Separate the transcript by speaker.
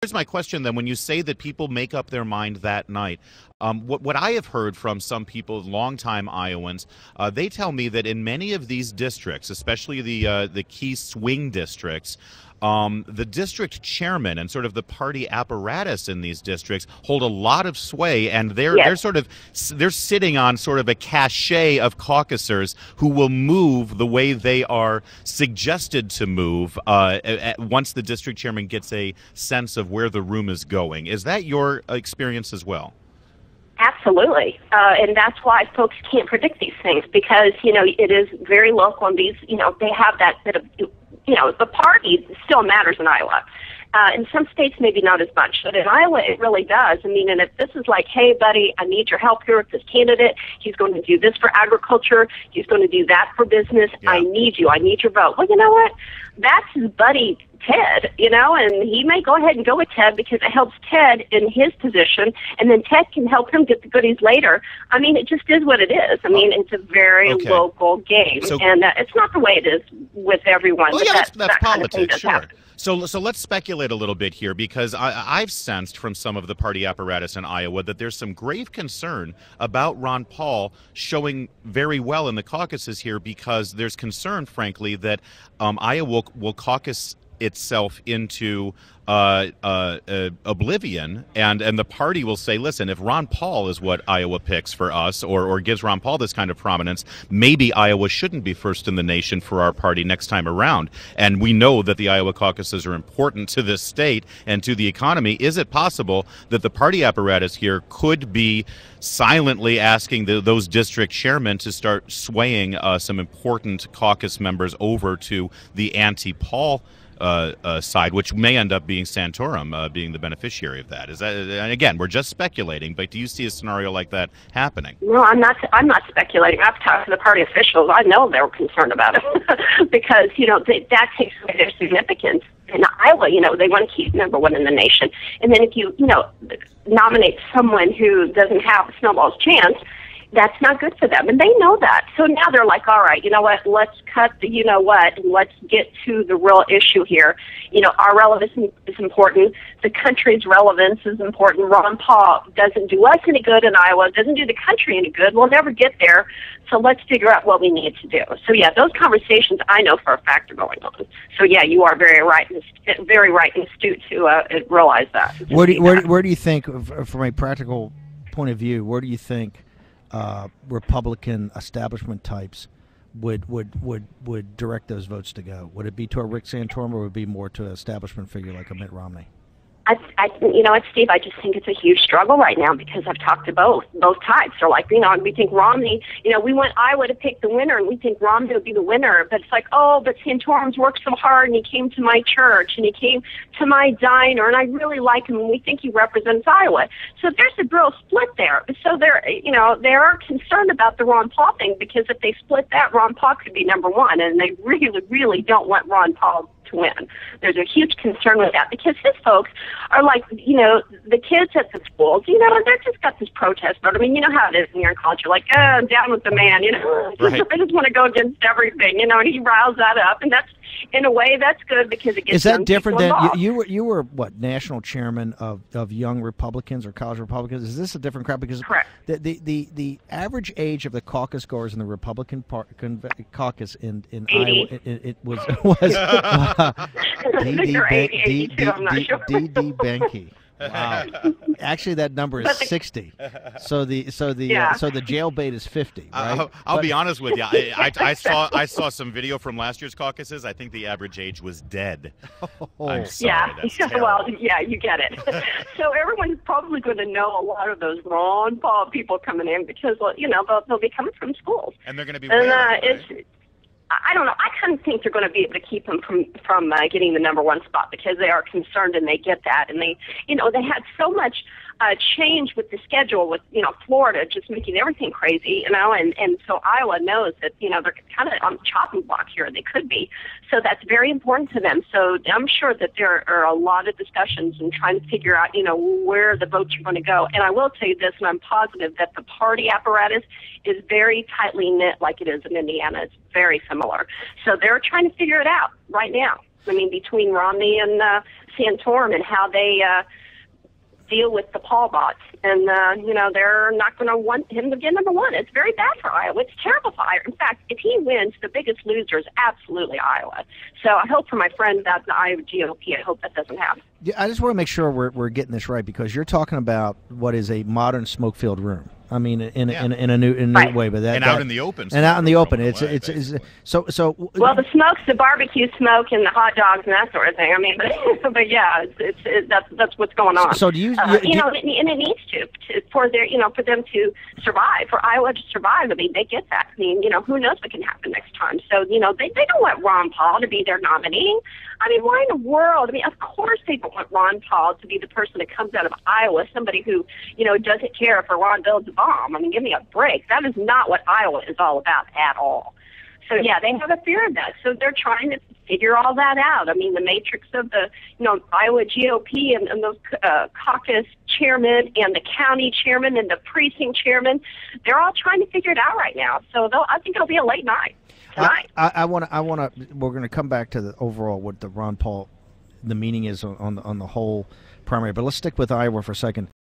Speaker 1: Here's my question then. When you say that people make up their mind that night, what I have heard from some people, longtime Iowans, they tell me that in many of these districts, especially the key swing districts, the district chairman and sort of the party apparatus in these districts hold a lot of sway, and they're sitting on sort of a cachet of caucusers who will move the way they are suggested to move once the district chairman gets a sense of where the room is going. Is that your experience as well?
Speaker 2: Absolutely. And that's why folks can't predict these things, because, it is very local, and these, they have that bit of, the party still matters in Iowa. In some states, maybe not as much, but in Iowa, it really does. I mean, and if this is like, hey, buddy, I need your help here with this candidate. He's going to do this for agriculture. He's going to do that for business. Yeah. I need you. I need your vote. Well, you know what? That's his buddy, Ted, and he may go ahead and go with Ted because it helps Ted in his position, and then Ted can help him get the goodies later. I mean, it just is what it is. I mean, it's a very local game, and it's not the way it is with everyone.
Speaker 1: Well, yeah, that's
Speaker 2: politics,
Speaker 1: kind of sure. So let's speculate a little bit here, because I've sensed from some of the party apparatus in Iowa that there's some grave concern about Ron Paul showing very well in the caucuses here, because there's concern, frankly, that Iowa will caucus itself into oblivion, and the party will say, listen, if Ron Paul is what Iowa picks for us, or gives Ron Paul this kind of prominence, maybe Iowa shouldn't be first in the nation for our party next time around. And we know that the Iowa caucuses are important to this state and to the economy. Is it possible that the party apparatus here could be silently asking those district chairmen to start swaying some important caucus members over to the anti-Paul side, which may end up being Santorum being the beneficiary of that? Is that, and again, we're just speculating, but do you see a scenario like that happening?
Speaker 2: No, I'm not speculating. I've talked to the party officials. I know they were concerned about it because, that takes away their significance. In Iowa, they want to keep number one in the nation. And then if you, nominate someone who doesn't have a snowball's chance, that's not good for them, and they know that. So now they're like, all right, you know what, let's cut the and let's get to the real issue here. Our relevance is important. The country's relevance is important. Ron Paul doesn't do us any good in Iowa, doesn't do the country any good. We'll never get there, so let's figure out what we need to do. So, yeah, those conversations I know for a fact are going on. So, yeah, you are very right and astute to realize that.
Speaker 3: Where do you think, from a practical point of view, where do you think Republican establishment types would direct those votes to go? Would it be to a Rick Santorum, or would it be more to an establishment figure like a Mitt Romney?
Speaker 2: Steve, I just think it's a huge struggle right now, because I've talked to both types. They're like, we think Romney, we want Iowa to pick the winner, and we think Romney will be the winner. But it's like, oh, but Santorum's worked so hard, and he came to my church, and he came to my diner, and I really like him, and we think he represents Iowa. So there's a real split there. So they are concerned about the Ron Paul thing, because if they split that, Ron Paul could be number one, and they really, really don't want Ron Paul to win. There's a huge concern with that, because his folks are like, the kids at the schools, they're just got this protest vote. I mean, you know how it is when you're in college. You're like, I'm down with the man,
Speaker 1: Right.
Speaker 2: I just want to go against everything, and he riles that up, and that's, in a way, that's good, because it gets
Speaker 3: Is that different than,
Speaker 2: you
Speaker 3: were what, national chairman of young Republicans or college Republicans? Is this a different crowd? Because
Speaker 2: correct.
Speaker 3: The average age of the caucus goers in the Republican caucus in Iowa, it was Dee Dee Benkie. Wow. Actually, that number is 60. So the jailbait is 50. Right?
Speaker 1: I'll be honest with you. I saw some video from last year's caucuses. I think the average age was dead. I'm sorry.
Speaker 2: Yeah. Well, yeah, you get it. So everyone's probably going to know a lot of those Ron Paul people coming in, because they'll be coming from schools,
Speaker 1: and they're going to be.
Speaker 2: I don't know. I kind of think they're going to be able to keep them from getting the number one spot, because they are concerned, and they get that, and they had so much change with the schedule, with Florida just making everything crazy, and so Iowa knows that they're kind of on the chopping block here. They could be, so that's very important to them. So I'm sure that there are a lot of discussions and trying to figure out where the votes are going to go. And I will tell you this, and I'm positive that the party apparatus is very tightly knit, like it is in Indiana. It's very similar. So they're trying to figure it out right now. I mean, between Romney and Santorum and how they deal with the Paul bots. And, they're not going to want him to get number one. It's very bad for Iowa. It's terrible for Iowa. In fact, if he wins, the biggest loser is absolutely Iowa. So I hope for my friend about the Iowa GOP, I hope that doesn't happen.
Speaker 3: Yeah, I just want to make sure we're getting this right, because you're talking about what is a modern smoke-filled room. I mean, in a new
Speaker 2: Right.
Speaker 3: way, but
Speaker 1: out in the open.
Speaker 3: And out in the open, it's so.
Speaker 2: Well, the smoke's the barbecue smoke and the hot dogs and that sort of thing. I mean, but yeah, that's what's going on.
Speaker 3: So do you?
Speaker 2: And it needs to for them to survive, for Iowa to survive. I mean, they get that. I mean, who knows what can happen next time? So they don't want Ron Paul to be their nominee. I mean, why in the world? I mean, of course they don't want Ron Paul to be the person that comes out of Iowa, somebody who doesn't care if Iran builds a bomb. I mean, give me a break. That is not what Iowa is all about at all. So yeah, they have a fear of that. So they're trying to figure all that out. I mean, the matrix of the Iowa GOP and those caucus chairmen and the county chairman and the precinct chairman, they're all trying to figure it out right now. So I think it'll be a late night tonight.
Speaker 3: I want to. We're going to come back to the overall what the Ron Paul, the meaning is on the whole primary. But let's stick with Iowa for a second.